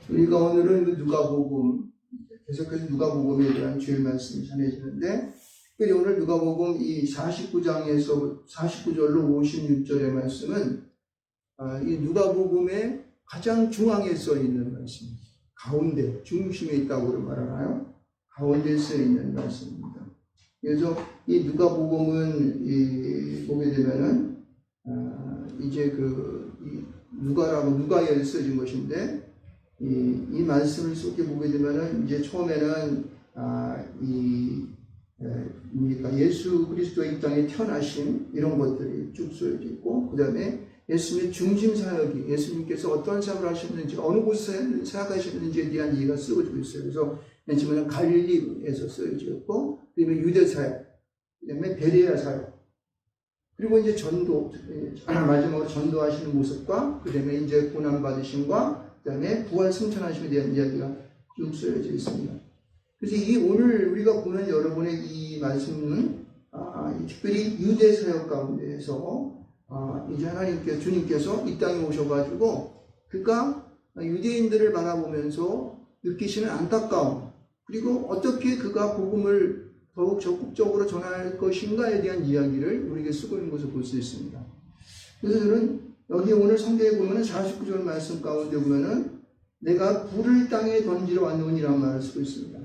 우리가 오늘은 누가복음, 계속해서 누가복음에 대한 주일 말씀이 전해지는데, 특별히 오늘 누가복음 이 49장에서 49절로 56절의 말씀은 이 누가복음의 가장 중앙에 써 있는 말씀입니다. 가운데, 중심에 있다고 말하나요? 가운데 써 있는 말씀입니다. 그래서 이 누가복음은 보게 되면은 이제 누가에 써진 것인데, 이 말씀을 쏟게 보게 되면은 이제 처음에는 예수 그리스도의 이 땅에 태어나신 이런 것들이 쭉 쓰여져 있고, 그 다음에 예수님의 중심 사역이, 예수님께서 어떤 사역을 하셨는지, 어느 곳에 사역하셨는지에 대한 이해가 쓰여지고 있어요. 그래서 맨 처음에는 갈릴리에서 쓰여져 있고, 그 다음에 유대 사역, 그 다음에 베레아 사역, 그리고 이제 전도, 마지막으로 전도하시는 모습과, 그 다음에 이제 고난받으심과, 그 다음에 부활 승천하심에 대한 이야기가 쭉 쓰여져 있습니다. 그래서 오늘 우리가 보는 여러분의 이 말씀은 특별히 유대 사역 가운데에서 이제 주님께서 이 땅에 오셔가지고 그가 유대인들을 바라보면서 느끼시는 안타까움, 그리고 어떻게 그가 복음을 더욱 적극적으로 전할 것인가에 대한 이야기를 우리에게 쓰고 있는 것을 볼 수 있습니다. 그래서 저는 여기 오늘 성경에 보면 49절 말씀 가운데 보면은 내가 불을 땅에 던지러 왔노니라는 말을 쓰고 있습니다.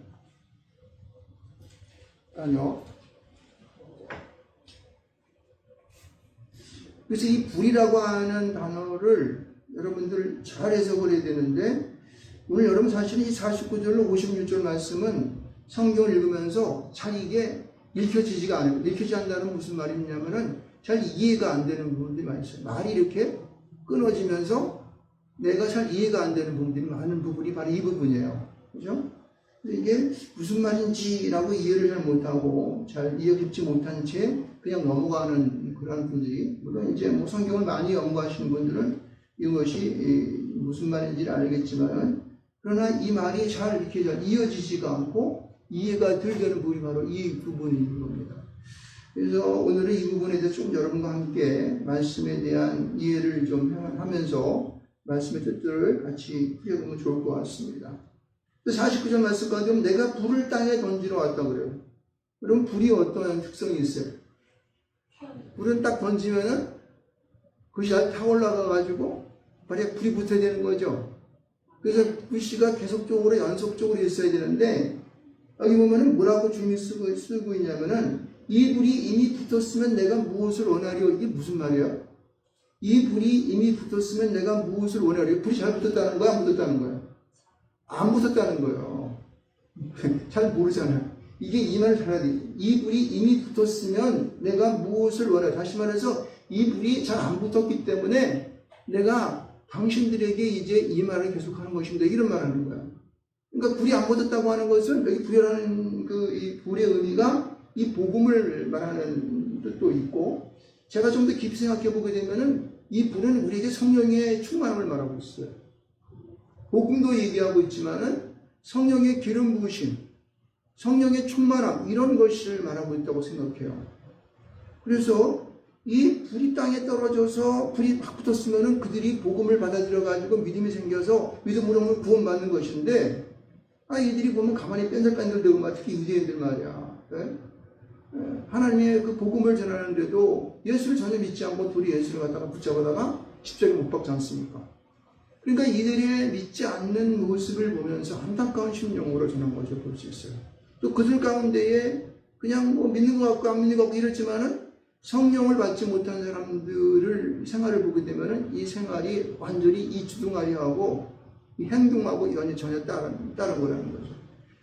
아니요. 그래서 이 불이라고 하는 단어를 여러분들 잘 해석을 해야 되는데, 오늘 여러분 사실은 이 49절로 56절 말씀은 성경을 읽으면서 잘 이게 읽혀지지가 않아요. 읽혀지지 않는다는 무슨 말이냐면은 잘 이해가 안 되는 부분들이 많이 있어요. 말이 이렇게 끊어지면서 내가 잘 이해가 안 되는 부분들이 많은 부분이 바로 이 부분이에요. 그죠? 이게 무슨 말인지라고 이해를 잘 못하고 잘 이해 깊지 못한 채 그냥 넘어가는 그런 분들이, 물론 이제 성경을 많이 연구하시는 분들은 이것이 무슨 말인지를 알겠지만, 그러나 이 말이 잘 이렇게 잘 이어지지가 않고 이해가 덜 되는 부분이 바로 이 부분인 겁니다. 그래서 오늘은 이 부분에 대해서 좀 여러분과 함께 말씀에 대한 이해를 좀 하면서 말씀의 뜻들을 같이 풀어보면 좋을 것 같습니다. 49절 말씀 가운데 내가 불을 땅에 던지러 왔다고 그래요. 그럼 불이 어떤 특성이 있어요? 불은 딱 던지면은 그것이 타올라가가지고 만약에 불이 붙어야 되는 거죠. 그래서 불씨가 계속적으로 연속적으로 있어야 되는데, 여기 보면은 뭐라고 주님이 쓰고 있냐면은 이 불이 이미 붙었으면 내가 무엇을 원하려. 이게 무슨 말이야? 이 불이 이미 붙었으면 내가 무엇을 원하려. 불이 잘 붙었다는 거야? 안 붙었다는 거야? 안 붙었다는 거예요. 잘 모르잖아요. 이게 이 말을 잘 해야 돼. 이 불이 이미 붙었으면 내가 무엇을 원하려. 다시 말해서 이 불이 잘 안 붙었기 때문에 내가 당신들에게 이제 이 말을 계속하는 것입니다. 이런 말을 하는 거야. 그러니까 불이 안 붙었다고 하는 것은 여기 불이라는 이 불의 의미가 이 복음을 말하는 뜻도 있고, 제가 좀 더 깊이 생각해 보게 되면은 이 불은 우리에게 성령의 충만함을 말하고 있어요. 복음도 얘기하고 있지만은 성령의 기름 부으심, 성령의 충만함, 이런 것을 말하고 있다고 생각해요. 그래서 이 불이 땅에 떨어져서 불이 막 붙었으면은 그들이 복음을 받아들여 가지고 믿음이 생겨서 믿음으로 구원받는 것인데, 이들이 보면 가만히 뺀들뺀들대고 특히 유대인들 말이야. 네? 하나님의 그 복음을 전하는데도 예수를 전혀 믿지 않고 둘이 예수를 갖다가 붙잡아다가 십자가에 못 박지 않습니까? 그러니까 이들의 믿지 않는 모습을 보면서 안타까운 심령으로 전한 것을 볼 수 있어요. 또 그들 가운데에 그냥 믿는 것 같고 안 믿는 것 같고 이렇지만은 성령을 받지 못한 사람들을 생활을 보게 되면은 이 생활이 완전히 이 주둥아리하고 이 행동하고 이건 전혀 다른 거라는 거죠.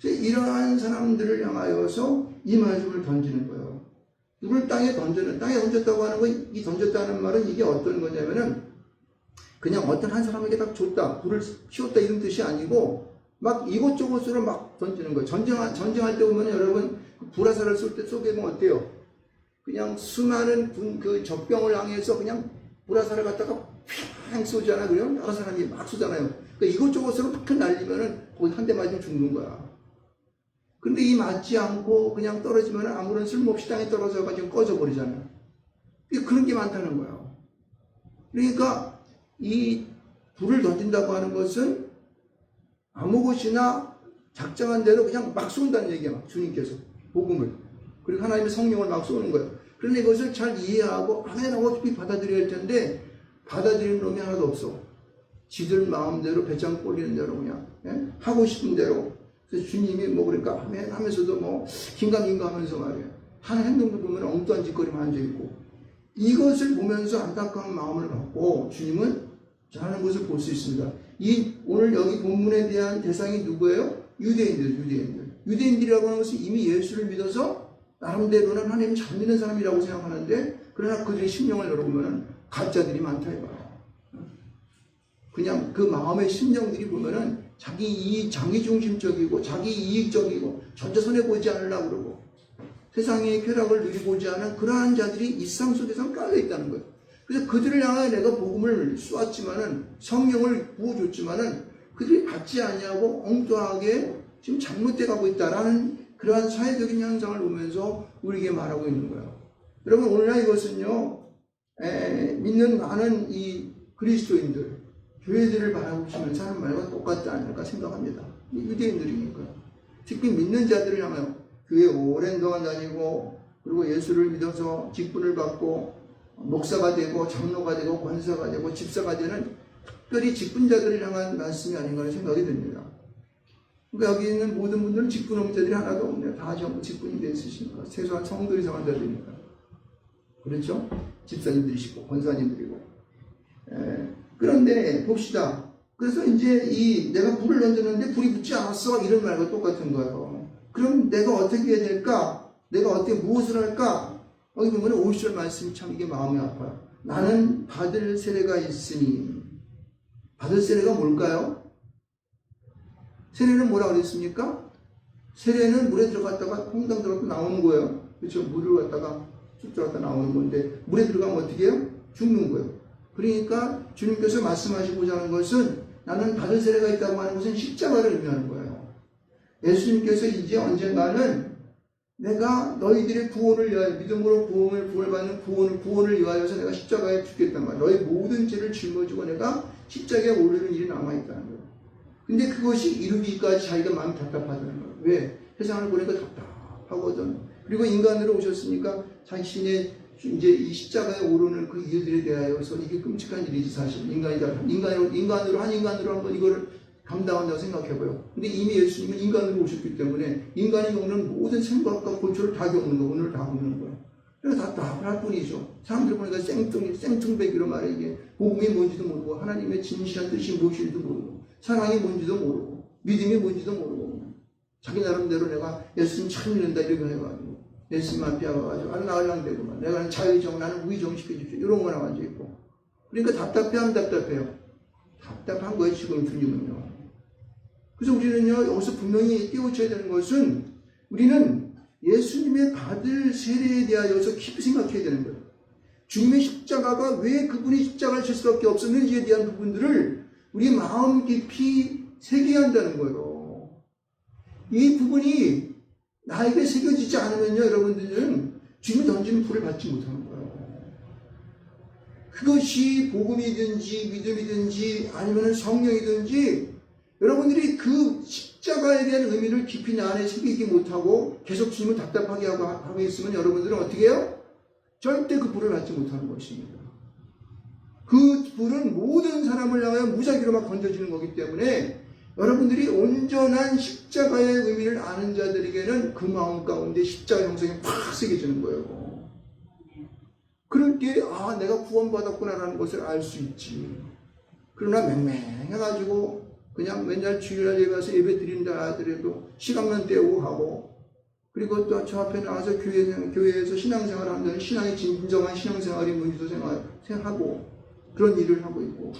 그래서 이러한 사람들을 향하여서 이 말씀을 던지는 거예요. 불을 땅에 던졌다고 하는 거, 이 던졌다는 말은 이게 어떤 거냐면은 그냥 어떤 한 사람에게 딱 줬다, 불을 피웠다 이런 뜻이 아니고 막 이곳저곳으로 막 던지는 거예요. 전쟁할 때 보면 여러분 불화살을 쏘게 보면 어때요? 그냥 수많은 그 적병을 향해서 그냥 불화살을 갖다가 팡 쏘잖아요. 그러면 여러 사람이 막 쏘잖아요. 그러니까 이곳저곳으로 막 날리면은 거기 한 대 맞으면 죽는 거야. 근데 이 맞지 않고 그냥 떨어지면 아무런 쓸모없이 땅에 떨어져가지고 꺼져버리잖아요. 그런 게 많다는 거예요. 그러니까 이 불을 던진다고 하는 것은 아무 곳이나 작정한 대로 그냥 막 쏜다는 얘기야. 주님께서 복음을. 그리고 하나님의 성령을 막 쏘는 거예요. 그런데 이것을 잘 이해하고 아멘하고 깊이 받아들여야 할 텐데 받아들이는 놈이 하나도 없어. 지들 마음대로 배짱 꼴리는 대로 그냥 하고 싶은 대로. 그래서 주님이 뭐 그러니까 아멘 하면서도 뭐 긴가민가 하면서 말이에요. 하는 행동도 보면 엉뚱한 짓거리만 앉아있고, 이것을 보면서 안타까운 마음을 갖고 주님은 하는 것을 볼 수 있습니다. 오늘 여기 본문에 대한 대상이 누구예요? 유대인들이라고 하는 것은 이미 예수를 믿어서 나름대로는 하나님 잘 믿는 사람이라고 생각하는데, 그러나 그들의 심령을 열어보면 가짜들이 많다 이거예요. 그냥 그 마음의 심령들이 보면은 자기중심적이고 자기 이익적이고 전자 손해보지 않으려고 그러고 세상의 쾌락을 누리고자 하는 그러한 자들이 이 세상 속에서 깔려있다는 거예요. 그래서 그들을 향하여 내가 복음을 쏘았지만은, 성령을 부어줬지만은 그들이 받지 아니하고 엉뚱하게 지금 잘못돼 가고 있다라는 그러한 사회적인 현상을 보면서 우리에게 말하고 있는 거예요. 여러분, 오늘날 이것은요, 믿는 많은 이 그리스도인들, 교회들을 바라보시는 사람 말과 똑같지 않을까 생각합니다. 유대인들이니까. 특히 믿는 자들을 향하여 교회 오랜 동안 다니고, 그리고 예수를 믿어서 직분을 받고 목사가 되고 장로가 되고 권사가 되고 집사가 되는 특별히 직분자들을 향한 말씀이 아닌가 생각이 듭니다. 그러니까 여기 있는 모든 분들은 직분 없는 자들이 하나도 없네요. 다 전부 직분이 되어 있으시니까. 최소한 성도이 상한 자들이니까. 그렇죠? 집사님들이시고 권사님들이고. 그런데 봅시다. 그래서 이제 내가 불을 던졌는데 불이 붙지 않았어, 이런 말과 똑같은 거예요. 그럼 내가 어떻게 해야 될까? 내가 어떻게 무엇을 할까? 여기 보면 50절 말씀이 참 이게 마음이 아파요. 나는 받을 세례가 있으니. 받을 세례가 뭘까요? 세례는 뭐라고 그랬습니까? 세례는 물에 들어갔다가 퐁당 들어갔다 나오는 거예요. 그렇죠? 물을 갖다가 쭉 들어갔다 나오는 건데, 물에 들어가면 어떻게 해요? 죽는 거예요. 그러니까 주님께서 말씀하시고자 하는 것은, 나는 받을 세례가 있다고 하는 것은 십자가를 의미하는 거예요. 예수님께서 이제 언젠가는 내가 너희들의 구원을 위하여, 믿음으로 구원받는 구원을 위하여서 내가 십자가에 죽겠단 말이야. 너희 모든 죄를 짊어지고 내가 십자가에 오르는 일이 남아있다는 거예요. 근데 그것이 이루기까지 자기가 마음이 답답하다는 거예요. 왜? 세상을 보니까 답답하거든. 그리고 인간으로 오셨으니까 자신의 이제 이 십자가에 오르는 그 일들에 대하여서 이게 끔찍한 일이지, 사실. 인간으로 한번 이거를 감당한다고 생각해봐요. 근데 이미 예수님은 인간으로 오셨기 때문에 인간이 겪는 모든 생각과 고초를 다 겪는 거, 오늘 다 겪는 거예요. 그래서 답답할 뿐이죠. 사람들 보니까 생뚱배기로 말해, 이게 복음이 뭔지도 모르고, 하나님의 진실한 뜻이 무엇인지도 모르고, 사랑이 뭔지도 모르고, 믿음이 뭔지도 모르고, 자기 나름대로 내가 예수님 참 믿는다 이렇게 해가지고 예수님 앞에 와가지고 알랑알랑대고만, 내가 자유정, 나는 위정시켜주십시오, 이런 거나 앉아있고. 그러니까 답답해요. 답답한 거예요, 지금 주님은요. 그래서 우리는요, 여기서 분명히 띄워줘야 되는 것은, 우리는 예수님의 받을 세례에 대하여서 깊이 생각해야 되는 거예요. 주님의 십자가가 왜 그분이 십자가를 질 수밖에 없었는지에 대한 부분들을 우리 마음 깊이 새겨야 한다는 거예요. 이 부분이 나에게 새겨지지 않으면요, 여러분들은 주님이 던지는 불을 받지 못하는 거예요. 그것이 복음이든지 믿음이든지 아니면 성령이든지, 여러분들이 그 십자가에 대한 의미를 깊이 내 안에 새기지 못하고 계속 주님을 답답하게 하고 있으면 여러분들은 어떻게 해요? 절대 그 불을 받지 못하는 것입니다. 그 불은 모든 사람을 향하여 무작위로 막 던져지는 거기 때문에, 여러분들이 온전한 십자가의 의미를 아는 자들에게는 그 마음 가운데 십자가 형상이 팍 새겨지는 거예요. 그럴 때 내가 구원받았구나라는 것을 알 수 있지. 그러나 맹맹해가지고 그냥 맨날 주일날 예배 가서 예배 드린다 하더라도 시간만 때우고 하고, 그리고 또 저 앞에 나와서 교회에서 신앙생활을 한다는 신앙의 진정한 신앙생활이 뭔지도 생각하고 그런 일을 하고 있고,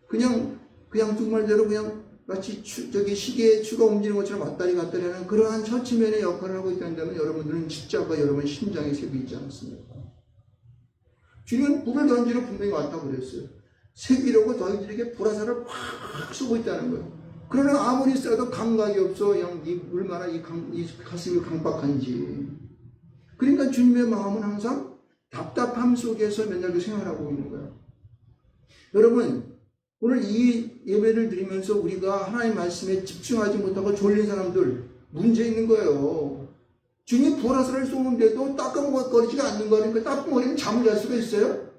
그냥 정말대로 그냥 마치 시계에 추가 움직이는 것처럼 왔다리 갔다리 하는 그러한 처치면의 역할을 하고 있다면, 여러분들은 십자가 여러분 심장에 새겨 있지 않습니까? 주님은 불을 던지러 분명히 왔다고 그랬어요. 새기려고 너희들에게 불화살을 팍 쏘고 있다는 거예요. 그러나 아무리 쏴도 감각이 없어. 그냥 얼마나 이 가슴이 강박한지. 그러니까 주님의 마음은 항상 답답함 속에서 맨날 그 생활하고 있는 거예요. 여러분, 오늘 이 예배를 드리면서 우리가 하나님 말씀에 집중하지 못하고 졸린 사람들 문제 있는 거예요. 주님 보라살을 쏘는데도 따끔거리지가 않는 거니까 따끔거리면 잠을 잘 수가 있어요?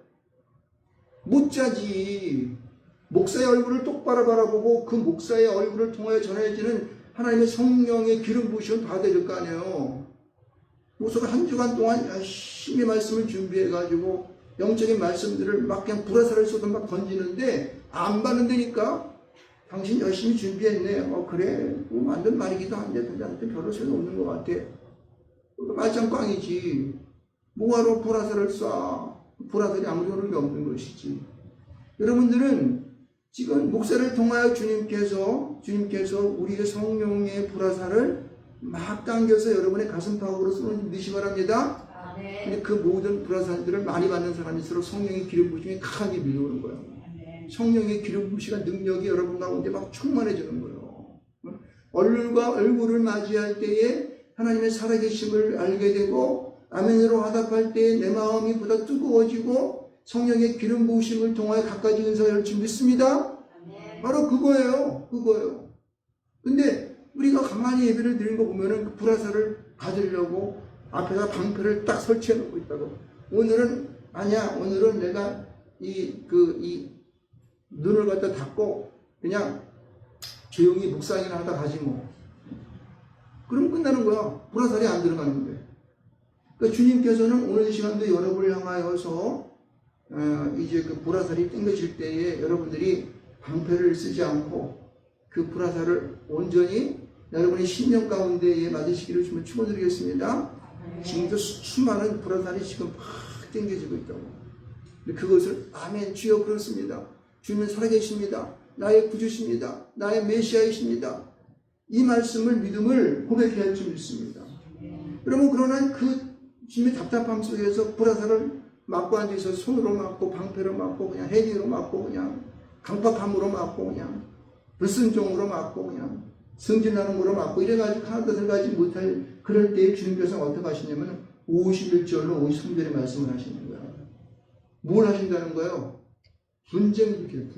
못 자지. 목사의 얼굴을 똑바로 바라보고 그 목사의 얼굴을 통하여 전해지는 하나님의 성령의 기름 부으심을 받아야 될 거 아니에요. 목사가 한 주간 동안 열심히 말씀을 준비해가지고 영적인 말씀들을 막 그냥 불화살을 쏘듯 막 던지는데 안 받는다니까? 당신 열심히 준비했네. 그래. 뭐 만든 말이기도 한데 근데 나한테 별로 소용없는 것 같아. 말짱꽝이지. 뭐하러 불화살을 쏴. 불화살이 아무리 효력이 없는 것이지. 여러분들은 지금 목사를 통하여 주님께서 우리의 성령의 불화살을 막 당겨서 여러분의 가슴팍으로 쏘는 믿으시 바랍니다. 근데 그 모든 불화살들을 많이 받는 사람일수록 성령의 기름 부심이 강하게 밀려오는 거예요. 성령의 기름 부심과 능력이 여러분 가운데 막 충만해지는 거예요. 얼굴과 얼굴을 맞이할 때에 하나님의 살아계심을 알게 되고 아멘으로 화답할 때 내 마음이 보다 뜨거워지고 성령의 기름 부으심을 통하여 갖가지 은사가 열심히 믿습니다. 바로 그거예요. 근데 우리가 가만히 예배를 드리는 거 보면은 그 불화살을 받으려고 앞에다 방패를 딱 설치해 놓고 있다고. 오늘은 아니야. 오늘은 내가 이 눈을 갖다 닫고 그냥 조용히 묵상이나 하다 가지 뭐. 그럼 끝나는 거야. 불화살이 안 들어가는데. 그러니까 주님께서는 오늘 시간도 여러분을 향하여서 이제 그 불화살이 땡겨질 때에 여러분들이 방패를 쓰지 않고 그 불화살을 온전히 여러분의 신령 가운데에 맞으시기를 주면 축원드리겠습니다. 지금도 수많은 불화살이 지금 막 땡겨지고 있다고. 그것을 아멘 주여 그렇습니다. 주님은 살아계십니다. 나의 구주십니다. 나의 메시아이십니다. 이 말씀을 믿음을 고백해야 할 줄 믿습니다. 여러분 그러나 그 주님의 답답함 속에서 불화살을 맞고 앉아서 손으로 맞고 방패로 맞고 그냥 헤딩으로 맞고 그냥 강팍함으로 맞고 그냥 불순종으로 맞고 그냥 승진하는 거로 맞고 이래가지고 하나도 들어가지 못할 그럴 때에 주님께서 어떻게 하시냐면 51절로 53절의 말씀을 하시는 거예요. 뭘 하신다는 거예요? 분쟁을 일으켜요.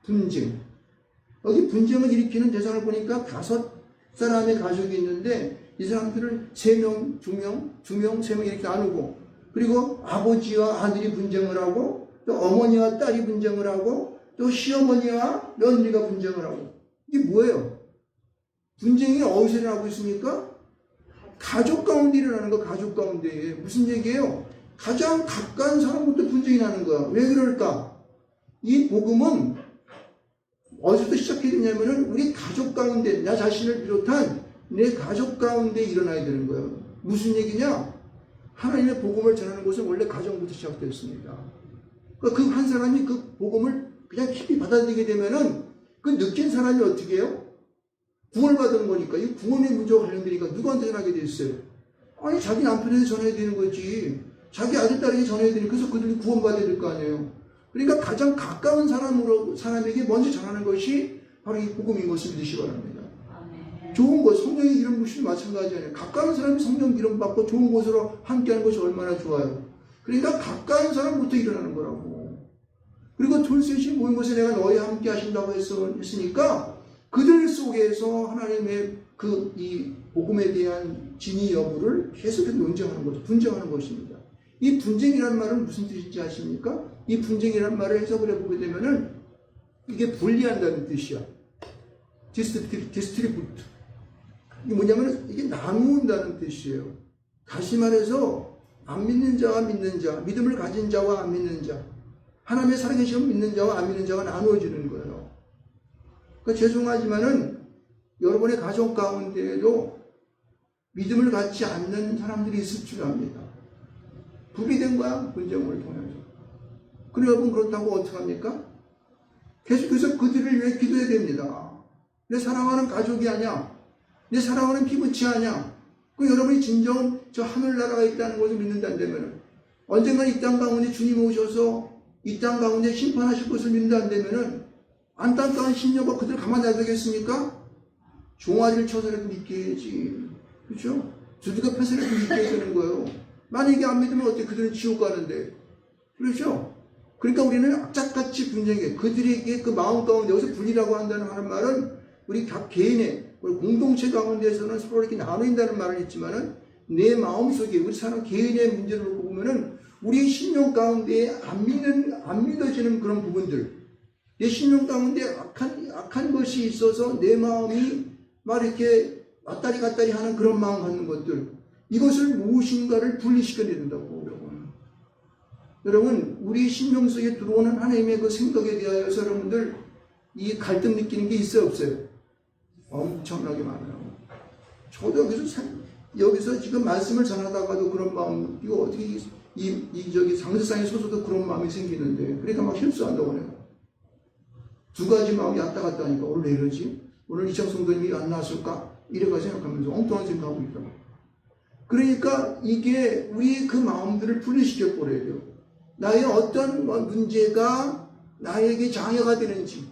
분쟁. 여기 분쟁을 일으키는 대상을 보니까 5사람의 가족이 있는데 이 사람들을 3명, 2명, 3명 이렇게 나누고 그리고 아버지와 아들이 분쟁을 하고 또 어머니와 딸이 분쟁을 하고 또 시어머니와 며느리가 분쟁을 하고 이게 뭐예요? 분쟁이 어디서 일어나고 있습니까? 가족 가운데 일어나는 거. 가족 가운데 무슨 얘기예요? 가장 가까운 사람부터 분쟁이 나는 거야. 왜 그럴까? 이 복음은 어디서부터 시작했냐면은 우리 가족 가운데 나 자신을 비롯한 내 가족 가운데 일어나야 되는 거예요. 무슨 얘기냐? 하나님의 복음을 전하는 것은 원래 가정부터 시작됐습니다. 그러니까 그 한 사람이 그 복음을 그냥 깊이 받아들이게 되면은 그 느낀 사람이 어떻게 해요? 구원받은 거니까. 이 구원의 문제와 관련되니까 누구한테 전하게 됐어요? 아니 자기 남편에게 전해야 되는 거지. 자기 아들 딸에게 전해야 되니까. 그래서 그들이 구원받아야 될 거 아니에요. 그러니까 가장 가까운 사람에게 먼저 전하는 것이 바로 이 복음인 것을 믿으시기 바랍니다. 좋은 것, 성령의 기름 부심이 마찬가지예요. 가까운 사람이 성령 기름 받고 좋은 곳으로 함께하는 것이 얼마나 좋아요. 그러니까 가까운 사람부터 일어나는 거라고. 그리고 둘셋이 모인 곳에 내가 너희와 함께 하신다고 했으니까 그들 속에서 하나님의 이 복음에 대한 진위 여부를 계속해서 논쟁하는 거죠. 분쟁하는 것입니다. 이 분쟁이란 말은 무슨 뜻인지 아십니까? 이 분쟁이란 말을 해석을 해보게 되면은 이게 분리한다는 뜻이야. 디스트리뷰트. 이게 뭐냐면 이게 나누는다는 뜻이에요. 다시 말해서 안 믿는 자와 믿는 자, 믿음을 가진 자와 안 믿는 자, 하나님의 살아계심을 믿는 자와 안 믿는 자가 나누어지는 거예요. 그러니까 죄송하지만은 여러분의 가족 가운데에도 믿음을 갖지 않는 사람들이 있을 줄 압니다. 분리된 거야, 분쟁을 통해서. 그럼 여러분 그렇다고 어떻게 합니까? 계속해서 그들을 위해 기도해야 됩니다. 내 사랑하는 가족이 아니야. 내 사랑하는 피부치 아니야. 그 여러분이 진정 저 하늘나라가 있다는 것을 믿는다면 언젠가 이 땅 가운데 주님 오셔서 이 땅 가운데 심판하실 것을 믿는다면 안타까운 심령과 그들 가만히 놔두겠습니까? 종아리를 쳐서라도 믿게 해야지. 그렇죠? 두드겨 펴서라도 믿게 해야 되는 거예요. 만약에 안 믿으면 어떻게 그들은 지옥 가는데. 그렇죠? 그러니까 우리는 악착같이 분쟁해. 그들에게 그 마음 가운데 여기서 분리라고 하는 말은 우리 각 개인의 우리 공동체 가운데서는 서로 이렇게 나누인다는 말을 했지만은 내 마음속에 우리 사람 개인의 문제를 놓고 보면은 우리 심령 가운데에 안 믿어지는 그런 부분들, 내 심령 가운데 악한 것이 있어서 내 마음이 막 이렇게 왔다리 갔다리 하는 그런 마음 갖는 것들, 이것을 무엇인가를 분리시켜야 된다고. 여러분, 우리 심령 속에 들어오는 하나님의 그 생각에 대하여서 여러분들 이 갈등 느끼는 게 있어요, 없어요? 엄청나게 많아요. 저도 여기서 지금 말씀을 전하다가도 그런 마음, 이거 어떻게 저기 상세상에 서서도 그런 마음이 생기는데, 그러니까 막 실수한다고 해요. 두 가지 마음이 왔다 갔다 하니까 오늘 왜 이러지? 오늘 이창 성도님이 안 나왔을까? 이래가 생각하면서 엉뚱한 생각하고 있다. 그러니까 이게 우리 그 마음들을 분리시켜 버려야 돼요. 나의 어떤 문제가 나에게 장애가 되는지,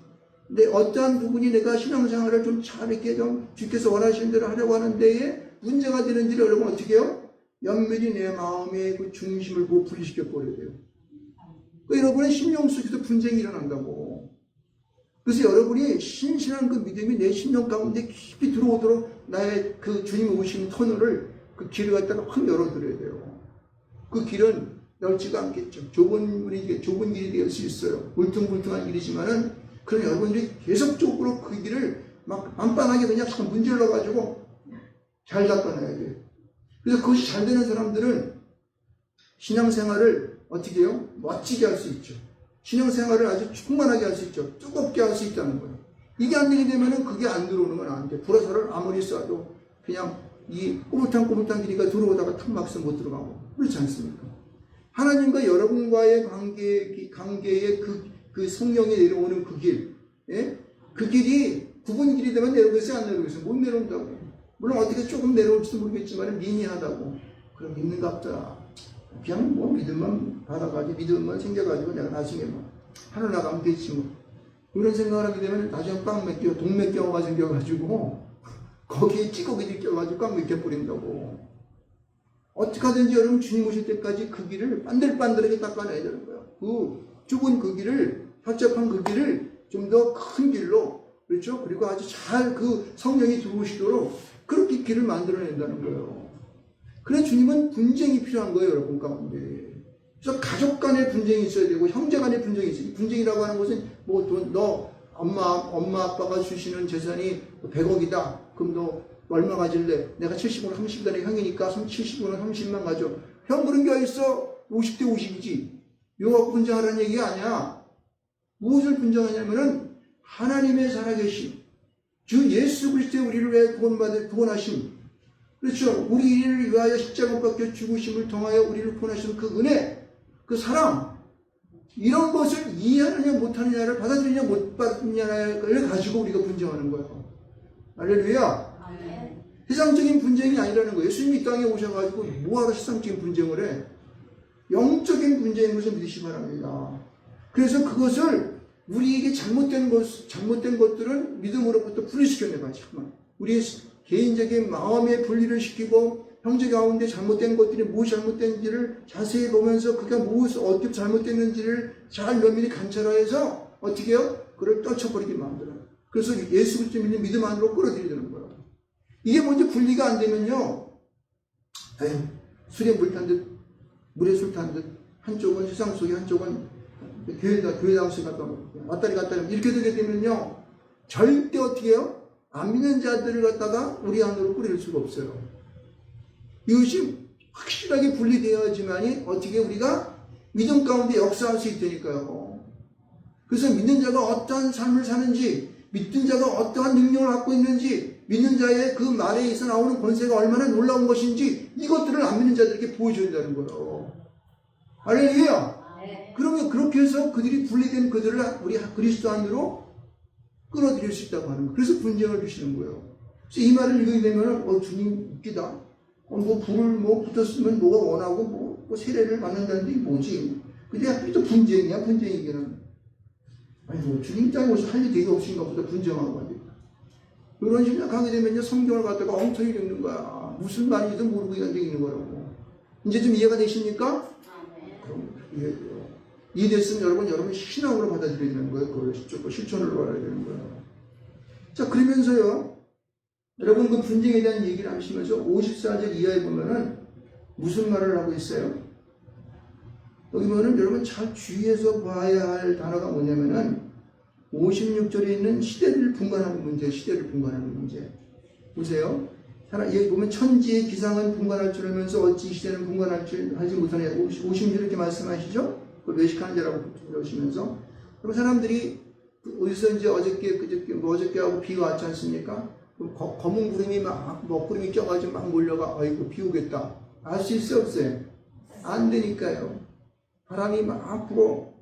내 어떠한 부분이 내가 신앙생활을 좀 잘 이렇게 좀 주께서 원하시는 대로 하려고 하는 데에 문제가 되는지를 여러분 어떻게 해요? 연밀히 내 마음의 그 중심을 보고 분리시켜 버려야 돼요. 그러니까 여러분의 심령 속에서 분쟁이 일어난다고. 그래서 여러분이 신실한 그 믿음이 내 심령 가운데 깊이 들어오도록 나의 그 주님 오신 터널을 그 길을 갖다가 확 열어드려야 돼요. 그 길은 넓지가 않겠죠. 좁은 길이 될 수 있어요. 울퉁불퉁한 길이지만은, 그럼 여러분들이 계속적으로 그 길을 막 빤빤하게 그냥 문질러가지고 잘 닦아놔야 돼요. 그래서 그것이 잘 되는 사람들은 신앙생활을 어떻게 해요? 멋지게 할 수 있죠. 신앙생활을 아주 충만하게 할 수 있죠. 뜨겁게 할 수 있다는 거예요. 이게 안 되게 되면은 그게 안 들어오는 건 안 돼. 불화살을 아무리 쏴도 그냥 이 꼬물탕꼬물탕 길이가 들어오다가 탁 막상 못 들어가고. 그렇지 않습니까? 하나님과 여러분과의 관계의 그 성령이 내려오는 그 길, 예? 그 길이 구분 길이 되면 내려오겠어요, 안 내려오겠어요? 못 내려온다고. 물론 어떻게 조금 내려올지도 모르겠지만 미미하다고. 그럼 믿는갑다. 그냥 뭐 믿음만 받아가지고 믿음만 생겨가지고 내가 나중에 뭐 하늘 나가면 되지 뭐. 이런 생각을 하게 되면 나중에 동맥경화가 생겨가지고 거기에 찌꺼기들이 껴가지고 꽉 맥혀버린다고. 어떻게 하든지 여러분 주님 오실 때까지 그 길을 반들반들하게 닦아내야 되는 거예요. 그 좁은 그 길을, 협잡한 그 길을 좀 더 큰 길로, 그렇죠? 그리고 아주 잘 그 성령이 들어오시도록 그렇게 길을 만들어낸다는 거예요. 그래서 주님은 분쟁이 필요한 거예요, 여러분 가운데. 그래서 가족 간의 분쟁이 있어야 되고, 형제 간의 분쟁이 있어요. 분쟁이라고 하는 것은 뭐 너 엄마 아빠가 주시는 재산이 100억이다. 그럼 너 얼마 가질래? 내가 70원 30단의 형이니까 70원은 30만 가져. 형 그런 게 어딨어? 50대 50이지. 이거 갖고 분쟁하라는 얘기가 아니야. 무엇을 분쟁하냐면은 하나님의 살아계신 주 예수 그리스도의 우리를 위해 구원하심. 그렇죠. 우리를 위하여 십자가 못 박혀 죽으심을 통하여 우리를 구원하신 그 은혜, 그 사랑, 이런 것을 이해하느냐 못하느냐를 받아들이냐 못 받느냐를 가지고 우리가 분쟁하는 거예요. 할렐루야. 세상적인 분쟁이 아니라는 거예요. 예수님이 이 땅에 오셔가지고 뭐하러 세상적인 분쟁을 해? 영적인 분쟁인 것을 믿으시기 바랍니다. 그래서 그것을 우리에게 잘못된 것들은 믿음으로부터 분리시켜내가 잠깐만. 우리의 개인적인 마음의 분리를 시키고 형제 가운데 잘못된 것들이 무엇이 잘못된지를 자세히 보면서 그게 어떻게 잘못됐는지를 잘 면밀히 관찰해서 어떻게 해요? 그걸 떨쳐버리게 만들어요. 그래서 예수 그리스도 믿는 믿음 안으로 끌어들이는 거예요. 이게 먼저 분리가 안 되면요, 술에 물 탄 듯, 물에 술 탄 듯, 한쪽은 세상 속에 한쪽은 교회 당시 갔다 왔다리 갔다리 이렇게 되게 되면요, 절대 어떻게 해요? 안 믿는 자들을 갖다가 우리 안으로 끌어들 수가 없어요. 이것이 확실하게 분리되어야지만이 어떻게 우리가 믿음 가운데 역사할 수 있다니까요. 그래서 믿는 자가 어떠한 삶을 사는지, 믿는 자가 어떠한 능력을 갖고 있는지, 믿는 자의 그 말에 있어 나오는 권세가 얼마나 놀라운 것인지, 이것들을 안 믿는 자들에게 보여줘야 된다는 거예요. 할렐루야. 그러면 그렇게 해서 그들이 분리된 그들을 우리 그리스도 안으로 끌어들일 수 있다고 하는 거예요. 그래서 분쟁을 주시는 거예요. 그래서 이 말을 읽게 되면 주님 웃기다. 불을 붙었으면 뭐가 원하고 뭐 세례를 받는다는데 이게 뭐지? 근데 또 분쟁이야, 분쟁이기는. 아니 주님 땅에 오셔서 할 일이 되게 없으신가 보다 분쟁하고 하는데. 그런 식으로 하게 되면요, 성경을 갖다가 엉터리 읽는 거야. 무슨 말인지도 모르고 읽는 거라고. 이제 좀 이해가 되십니까? 그럼 이해돼요. 이 됐으면 여러분 신앙으로 받아들여야 되는 거예요. 그걸 실천으로 받아야 되는 거예요. 자, 그러면서요, 여러분 그 분쟁에 대한 얘기를 하시면서 54절 이하에 보면은 무슨 말을 하고 있어요? 여기 보면은 여러분 잘 주의해서 봐야 할 단어가 뭐냐면은 56절에 있는 시대를 분간하는 문제, 시대를 분간하는 문제. 보세요. 여기 보면 천지의 기상은 분간할 줄 알면서 어찌 시대는 분간할 줄 하지 못하냐. 56절 이렇게 말씀하시죠? 그 외식하는 자라고 그러시면서. 그럼 사람들이 어디서 이제 어저께 하고 비가 왔지 않습니까? 검은 구름이 막 먹구름이 껴가지고 막 몰려가 아이고 비 오겠다. 알 수 있어요, 없어요? 안 되니까요. 바람이 막 불어.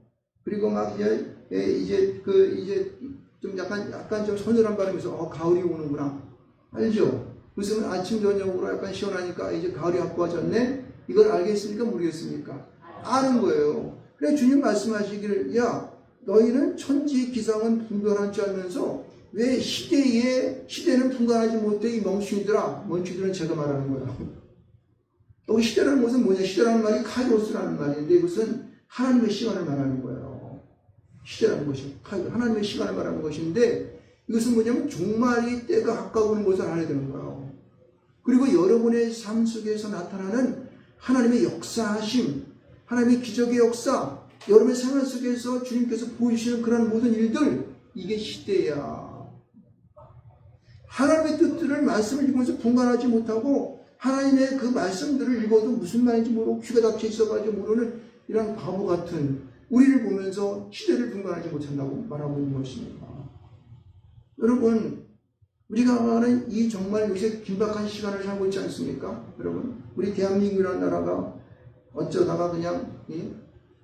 그리고 막 이제 좀 약간 좀 서늘한 바람에서 가을이 오는구나. 알죠? 무슨 아침 저녁으로 약간 시원하니까 이제 가을이 가까워졌네. 이걸 알겠습니까? 모르겠습니까? 아는 거예요. 그래 주님 말씀하시기를 야 너희는 천지 기상은 분별할 줄 알면서 왜 시대는 분간하지 못해 이 멍충이들아. 멍충이들은 제가 말하는 거예요. 여기 시대라는 것은 뭐냐? 시대라는 말이 카이로스라는 말인데 이것은 하나님의 시간을 말하는 거예요. 시대라는 것이 하나님의 시간을 말하는 것인데 이것은 뭐냐면 종말이 때가 가까우는 것을 알아야 되는 거예요. 그리고 여러분의 삶 속에서 나타나는 하나님의 역사하심, 하나님의 기적의 역사, 여러분의 생활 속에서 주님께서 보여주시는 그런 모든 일들, 이게 시대야. 하나님의 뜻들을 말씀을 읽으면서 분간하지 못하고 하나님의 그 말씀들을 읽어도 무슨 말인지 모르고 귀가 닫혀 있어가지고 모르는 이런 바보 같은 우리를 보면서 시대를 분간하지 못한다고 말하고 있는 것입니다. 여러분, 우리가 하는 이 정말 요새 긴박한 시간을 살고 있지 않습니까? 여러분, 우리 대한민국이라는 나라가 어쩌다가 그냥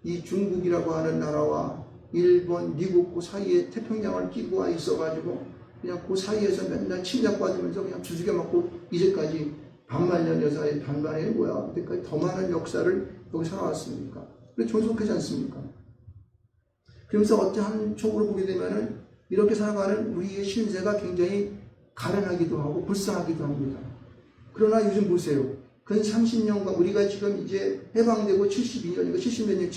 이 중국이라고 하는 나라와 일본, 미국 그 사이에 태평양을 끼고 와 있어가지고 그냥 그 사이에서 맨날 침략받으면서 그냥 두들겨 맞고 이제까지 반만년 여사의 반만년이 뭐야? 그때까지 더 많은 역사를 여기 살아왔습니까? 그래 존속하지 않습니까? 그러면서 어떤 한쪽으로 보게 되면은 이렇게 살아가는 우리의 신세가 굉장히 가련하기도 하고 불쌍하기도 합니다. 그러나 요즘 보세요. 근 30년간 우리가 지금 이제 해방되고 72년이고 70몇 년,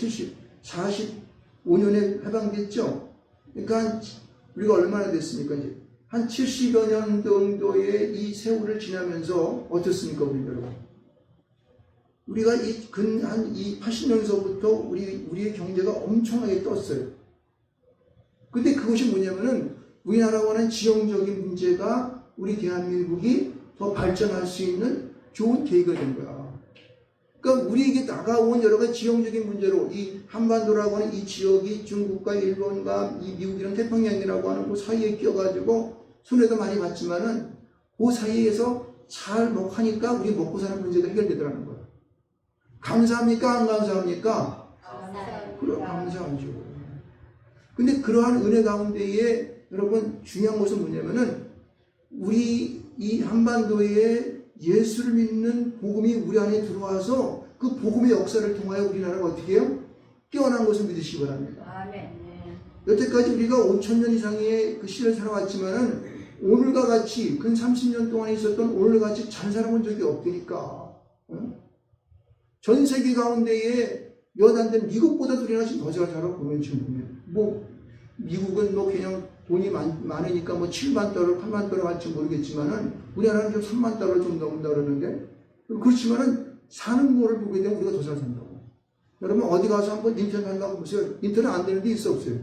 45년에 해방됐죠? 그러니까 우리가 얼마나 됐습니까? 이제 한 70여 년 정도의 이 세월을 지나면서 어떻습니까, 우리 여러분? 우리가 이 80년서부터 우리의 경제가 엄청나게 떴어요. 근데 그것이 뭐냐면은 우리나라와는 지형적인 문제가 우리 대한민국이 더 발전할 수 있는 좋은 계기가 된 거야. 그러니까 우리에게 다가온 여러 가지 지형적인 문제로 이 한반도라고 하는 이 지역이 중국과 일본과 이 미국이랑 태평양이라고 하는 그 사이에 끼어가지고 손해도 많이 봤지만은 그 사이에서 잘 하니까 우리 먹고 사는 문제가 해결되더라는 거야. 감사합니까? 안 감사합니까? 그럼 감사하죠. 근데 그러한 은혜 가운데에 여러분 중요한 것은 뭐냐면은 우리 이 한반도에 예수를 믿는 복음이 우리 안에 들어와서 그 복음의 역사를 통하여 우리나라가 어떻게 해요? 깨어난 것을 믿으시기 바랍니다. 아멘. 여태까지 우리가 5,000년 이상의 그 시대를 살아왔지만은 오늘과 같이 근 30년 동안 있었던 오늘과 같이 잘 살아본 적이 없으니까. 전 세계 가운데에 몇 안 되는 미국보다도 우리나라 지금 더 잘 살아보면 지금 미국은 그냥 돈이 많으니까 7만 달러, 8만 달러 할지 모르겠지만은 우리나라는 좀 3만 달러 좀 넘는다 그러는데 그렇지만은 사는 거를 보게 되면 우리가 더 잘 산다고. 여러분 어디 가서 한번 인터넷 한다고 보세요. 인터넷 안 되는 데 있어 없어요?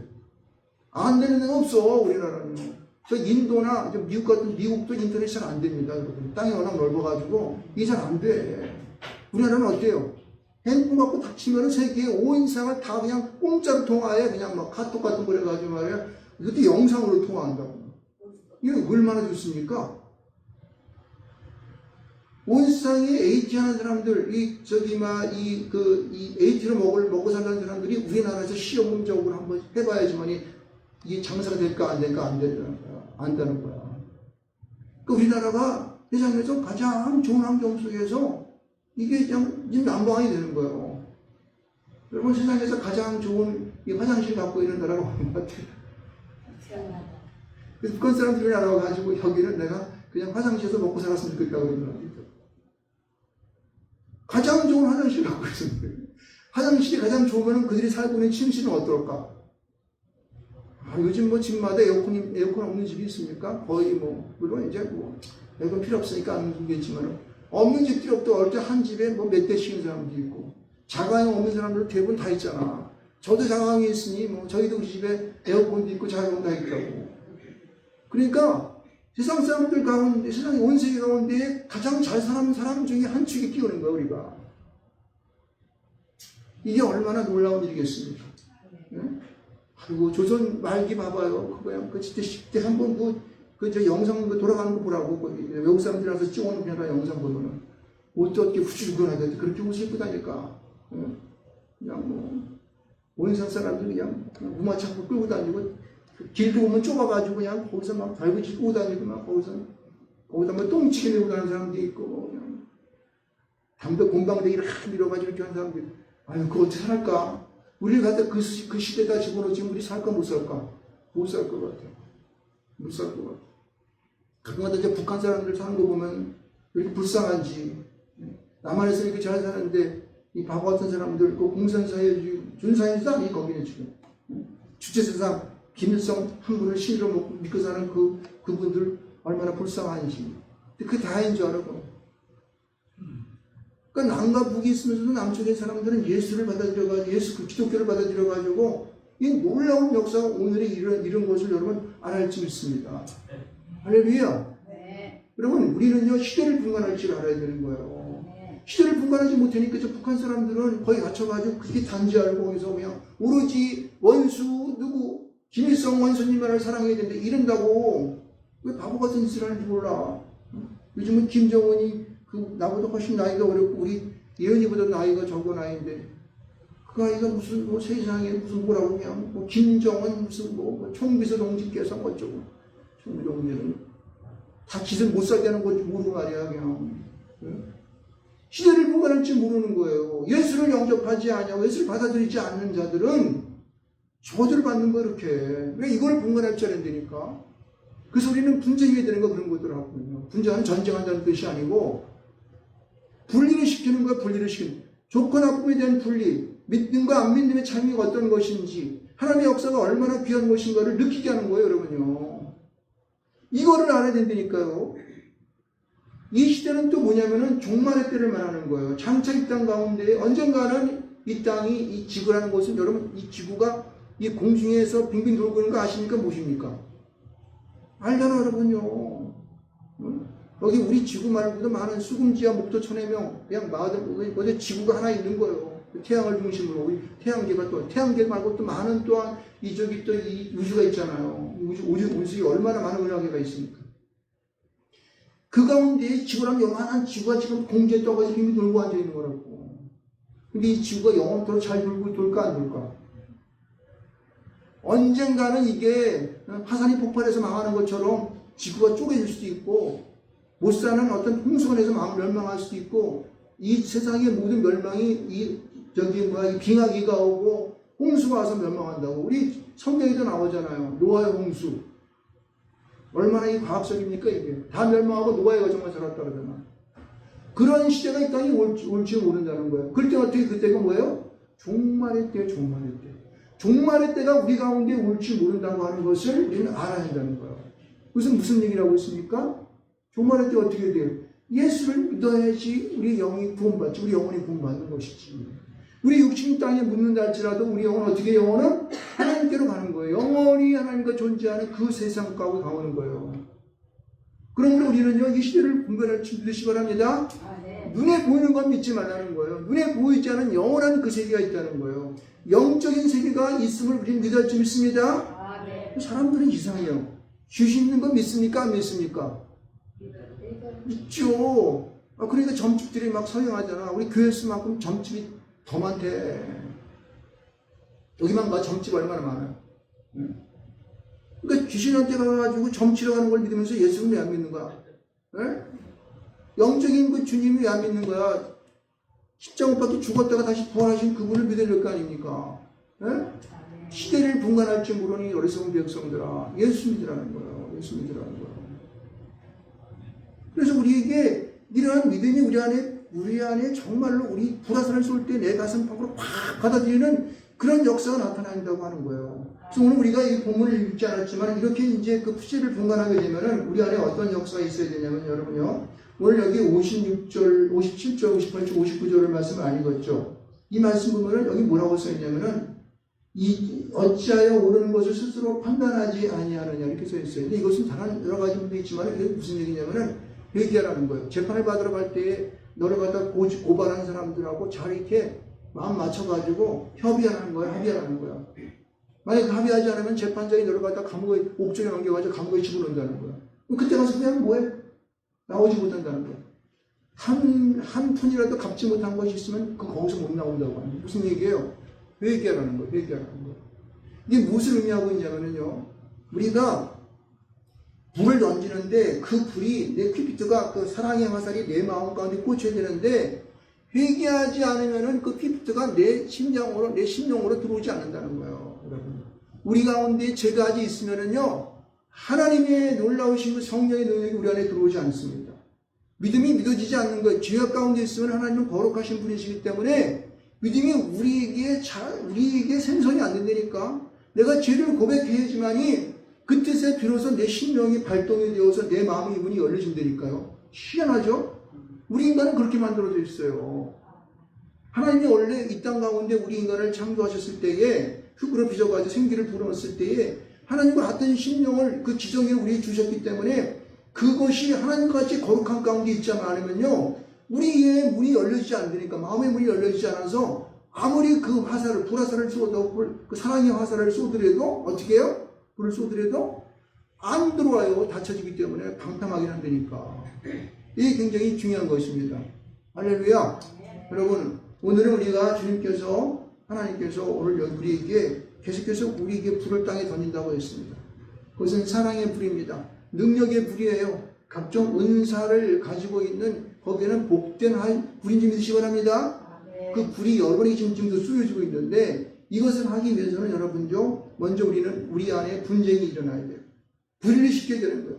안 되는 데가 없어 우리나라는. 저 인도나 미국도 인터넷이 잘 안 됩니다. 여러분. 땅이 워낙 넓어가지고 이게 잘 안 돼. 우리나라는 어때요? 핸드폰 갖고 닥치면은 세계 온 세상을 다 그냥 공짜로 통화해. 그냥 카톡 같은 거 해가지고 말이야. 이것도 영상으로 통화한다고. 이게 얼마나 좋습니까? 온 세상에 AT 하는 사람들, AT로 먹고 사는 사람들이 우리나라에서 시험적으로 한번 해봐야지만이 이게 장사가 될까 안 될까 안 된다는 거야. 그러니까 우리나라가 세상에서 가장 좋은 환경 속에서 이게 그냥 난방이 되는 거예요. 여러분 세상에서 가장 좋은 이 화장실 갖고 있는 나라가 어느 것 같아요? 북한 사람들이 나와가지고 여기는 내가 그냥 화장실에서 먹고 살았으면 좋겠다고 그러더라고요. 가장 좋은 화장실 갖고 있었는데 화장실이 가장 좋으면 그들이 살고 있는 침실은 어떨까? 요즘 뭐 집마다 에어컨 없는 집이 있습니까? 거의 뭐, 물론 이제 뭐, 에어컨 필요 없으니까 안 쓰겠지만, 없는 집들이 없도 어릴 때 한 집에 뭐 몇 대씩 있는 사람도 있고, 자가용 없는 사람들 대부분 다 있잖아. 저도 자가용이 있으니, 뭐, 저희도 우리 집에 에어컨도 있고 자가용 다 있더라고. 그러니까, 세상 사람들 가운데, 세상 온 세계 가운데 가장 잘 사는 사람 중에 한 축에 끼우는 거야, 우리가. 이게 얼마나 놀라운 일이겠습니까? 네? 그리고 조선 말기 봐봐요. 그거야, 그 10대 한번 저 영상 돌아가는 거 보라고. 외국 사람들이 와서 찍어놓은 그냥 영상 보면은. 옷도 어떻게 후줄근하게 그렇게 옷을 입고 다니까. 그냥 뭐, 온 세상 사람들 그냥 무마창고 끌고 다니고, 길도 보면 좁아가지고 그냥 거기서 막 달구지 끌고 다니고 막 거기다 뭐 똥치게 내고 다니는 사람도 있고, 그냥 담배 곰방대기를 밀어가지고 이렇게 하는 사람도 있고. 아유, 그거 어떻게 살까? 우리를 갖다 그 시대에다 집어넣으면 우리 살까, 못 살까? 못 살 것 같아. 못 살 것 같아. 가끔가다 이제 북한 사람들 사는 거 보면 왜 이렇게 불쌍한지. 남한에서 이렇게 잘 사는데, 이 바보 같은 사람들, 그 공산사회주의, 준사회주의도 아니, 거기는 지금. 주체세상, 김일성 한 분을 신으로 믿고 사는 그분들 얼마나 불쌍한지. 근데 그게 다인 줄 알고. 그러니까 남과 북이 있으면서도 남쪽의 사람들은 예수를 받아들여가지고, 그 기독교를 받아들여가지고, 이 놀라운 역사가 오늘의 이런 것을 여러분 알아야지 믿습니다. 할렐루야. 네. 여러분, 우리는요, 시대를 분간할 줄 알아야 되는 거예요. 네. 시대를 분간하지 못하니까 저 북한 사람들은 거의 갇혀가지고 그게 단지 알고 거기서 그냥 오로지 원수, 김일성 원수님만을 사랑해야 된다. 이런다고. 왜 바보 같은 짓을 하는지 몰라. 요즘은 김정은이 나보다 훨씬 나이가 어렵고, 우리 예은이보다 나이가 적은 아이인데, 그 아이가 무슨, 뭐 세상에 무슨 뭐라고 그냥, 뭐 김정은 무슨 뭐 총비서 동지께서 어쩌고. 총비동지는 다 짓을 못 살게 하는 건지 모르고 말이야, 그냥. 시대를 분간할 줄 모르는 거예요. 예수를 영접하지 않냐고, 예수를 받아들이지 않는 자들은 저주를 받는 거 이렇게. 왜 이걸 분간할 줄 알아야 그 소리는 분쟁이 되는 거 그런 것들 하거든요. 분쟁은 전쟁한다는 뜻이 아니고 분리를 시키는 거야. 분리를 시키는. 좋고 나쁨에 대한 분리, 믿음과 안 믿음의 차이가 어떤 것인지, 하나님의 역사가 얼마나 귀한 것인가를 느끼게 하는 거예요, 여러분요. 이거를 알아야 된다니까요. 이 시대는 또 뭐냐면은 종말의 때를 말하는 거예요. 장차 이 땅 가운데 언젠가는 이 땅이, 이 지구라는 것은, 여러분, 이 지구가 이 공중에서 빙빙 돌고 있는 거 아십니까? 무엇입니까? 알잖아, 여러분요. 여기 우리 지구 말고도 많은 수금지와 목도 천해명, 그냥 어디 지구가 하나 있는 거예요. 태양을 중심으로. 우리 태양계가 또, 태양계 말고 또 많은 또한 이쪽이 또 이 우주가 있잖아요. 우주에 얼마나 많은 은하계가 있습니까? 그 가운데 지구랑 요만한 지구가 지금 공중에 떠가지고 빙빙 돌고 앉아 있는 거라고. 근데 이 지구가 영원토록 잘 돌까 안 돌까? 언젠가는 이게 화산이 폭발해서 망하는 것처럼 지구가 쪼개질 수도 있고, 못 사는 어떤 홍수원에서 멸망할 수도 있고, 이 세상의 모든 멸망이 이 빙하기가 오고 홍수가 와서 멸망한다고. 우리 성경에도 나오잖아요. 노아의 홍수. 얼마나 이 과학적입니까 이게. 다 멸망하고 노아가 정말 살았다 그러잖아. 그런 시대가 이 땅에 올지 모른다는 거예요. 그럴 때 어떻게, 그때가 뭐예요? 종말의 때, 종말의 때. 종말의 때가 우리 가운데 올지 모른다고 하는 것을 우리는 알아야 한다는 거예요. 무슨 얘기라고 했습니까? 종말의 때 어떻게 돼요? 예수를 믿어야지 우리 영이 구원받지, 우리 영혼이 구원받는 것이지. 우리 육신이 땅에 묻는다 할지라도 우리 영혼은 어떻게, 영혼은 하나님께로 가는 거예요. 영원히 하나님과 존재하는 그 세상 가운데 가오는 거예요. 그러므로 우리는요, 이 시대를 분별할 줄 믿으시 바랍니다. 네. 눈에 보이는 건 믿지 말라는 거예요. 눈에 보이지 않은 영원한 그 세계가 있다는 거예요. 영적인 세계가 있음을 우리는 믿을 줄 믿습니다. 네. 사람들은 이상해요. 귀신 있는 건 믿습니까? 안 믿습니까? 믿죠. 그러니까 점집들이 막 서행하잖아. 우리 교회수만큼 점집이 더 많대. 여기만 봐, 점집 얼마나 많아요. 그러니까 귀신한테 가가지고 점치러 가는 걸 믿으면서 예수는 왜 안 믿는 거야? 네? 영적인 그 주님이 왜 안 믿는 거야? 십자가 못 박혀 죽었다가 다시 부활하신 그분을 믿어야 될 거 아닙니까? 네? 시대를 분간할 줄 모르니 어리석은 백성들아, 예수 믿으라는 거예요. 예수 믿으라는 거예요. 그래서 우리에게 이러한 믿음이 우리 안에 우리 안에 정말로 우리 불화살을 쏠 때 내 가슴 밖으로 확 받아들이는 그런 역사가 나타난다고 하는 거예요. 그래서 오늘 우리가 이 본문을 읽지 않았지만 이렇게 이제 그 푸시를 분간하게 되면은 우리 안에 어떤 역사가 있어야 되냐면 여러분요. 오늘 여기 56절, 57절, 58절, 59절을 말씀을 안 읽었죠. 이 말씀 보면은 여기 뭐라고 써있냐면은 어찌하여 옳은 것을 스스로 판단하지 아니하느냐 이렇게 써 있어요. 근데 이것은 다른 여러 가지 문제 있지만 이게 무슨 얘기냐면은 회개하라는 거예요. 재판을 받으러 갈 때에 너를 갖다 고발한 사람들하고 잘 이렇게 마음 맞춰가지고 협의하라는 거예요. 합의하라는 거예요. 만약에 합의하지 않으면 재판장이 너를 갖다 감옥에 옥중에 넘겨가지고 감옥에 집어넣는다는 거예요. 그때 가서 그냥 뭐해? 나오지 못한다는 거예요. 한 푼이라도 갚지 못한 것이 있으면 거기서 못 나온다고 하는 무슨 얘기예요? 회개하라는 거예요. 회개하라는 거예요. 이게 무엇을 의미하고 있냐면요. 우리가 불을 던지는데 그 불이 내 피피트가 그 사랑의 화살이 내 마음 가운데 꽂혀야 되는데 회개하지 않으면은 그 피피트가 내 심장으로 내 심령으로 들어오지 않는다는 거예요. 여러분. 우리 가운데 죄가 아직 있으면은요. 하나님의 놀라우신 그 성령의 능력이 우리 안에 들어오지 않습니다. 믿음이 믿어지지 않는 거예요. 죄악 가운데 있으면 하나님은 거룩하신 분이시기 때문에 믿음이 우리에게 생성이 안 된다니까. 내가 죄를 고백해야지만이 그 뜻에 비로소 내 심령이 발동이 되어서 내 마음의 문이 열려진다니까요. 희한하죠? 우리 인간은 그렇게 만들어져 있어요. 하나님이 원래 이 땅 가운데 우리 인간을 창조하셨을 때에 흙으로 빚어가지고 생기를 불어넣었을 때에 하나님과 같은 심령을 그 지성을 우리에게 주셨기 때문에 그것이 하나님과 같이 거룩한 가운데 있지 않으면요. 우리의 문이 열려지지 않으니까 마음의 문이 열려지지 않아서 아무리 그 화살을 불화살을 쏘도 그 사랑의 화살을 쏘더라도 어떻게 해요? 불을 쏘더라도 안 들어와요. 닫혀지기 때문에 방탕하게 한다니까. 이게 굉장히 중요한 것입니다. 할렐루야. 여러분 오늘은 우리가 하나님께서 오늘 우리에게 계속해서 우리에게 불을 땅에 던진다고 했습니다. 그것은 사랑의 불입니다. 능력의 불이에요. 각종 은사를 가지고 있는 거기에는 복된 불인 줄 믿으시기 바랍니다. 그 불이 여러분에게 지금도 쏘여지고 있는데 이것을 하기 위해서는 여러분요 먼저 우리는 우리 안에 분쟁이 일어나야 돼요. 분리를 시켜야 되는 거예요.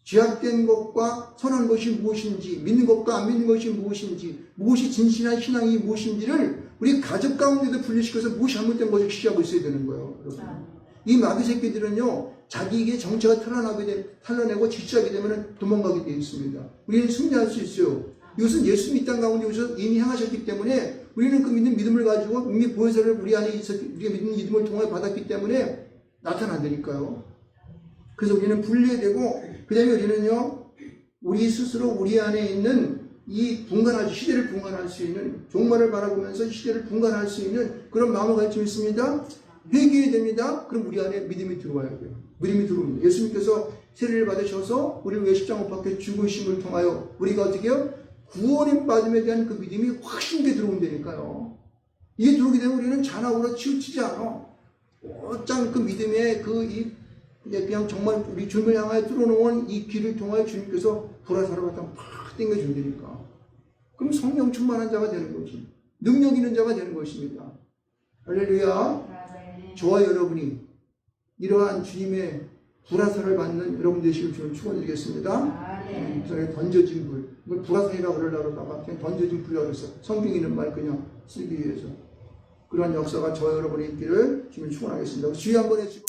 죄악된 것과 선한 것이 무엇인지 믿는 것과 안 믿는 것이 무엇이 진실한 신앙이 무엇인지를 우리 가족 가운데도 분리시켜서 무엇이 잘못된 것을 지시하고 있어야 되는 거예요. 여러분. 이 마귀 새끼들은요 자기에게 정체가 탄로내고 지시하게 되면 도망가게 되어 있습니다. 우리는 승리할 수 있어요. 이것은 예수님이 이 땅 가운데 오셔서 이미 행하셨기 때문에 우리는 그 믿음을 가지고 이미 보혜사를 우리 안에 우리가 믿는 믿음을 통해 받았기 때문에 나타난다니까요. 그래서 우리는 분리해야 되고 그 다음에 우리는요 우리 스스로 우리 안에 있는 이 시대를 분간할 수 있는 종말을 바라보면서 시대를 분간할 수 있는 그런 마음을 가지고 있습니다. 회개해야 됩니다. 그럼 우리 안에 믿음이 들어와야 돼요. 믿음이 들어옵니다. 예수님께서 세례를 받으셔서 우리를 위해 십자가 밖에 죽으심을 통하여 우리가 어떻게 해요? 구원의 빠짐에 대한 그 믿음이 확신되게 들어온다니까요. 이게 들어오게 되면 우리는 잔악으로 치우치지 않아. 어짱 그 믿음의 그냥 정말 우리 주님을 향하여 뚫어놓은 이 길을 통하여 주님께서 불화살을 갖다 팍 땡겨준다니까. 그럼 성령 충만한 자가 되는 거지. 능력 있는 자가 되는 것입니다. 할렐루야. 저와 여러분이 이러한 주님의 불화살을 받는 여러분 되시길 주님 축원드리겠습니다. 전에 던져진 불, 이걸 불화살이라고 그러려다가 그냥 던져진 불이라고 해서 성경 있는 말 그냥 쓰기 위해서 그러한 역사가 저와 여러분의 있기를 주님 축원하겠습니다. 주의 한번 해주시고.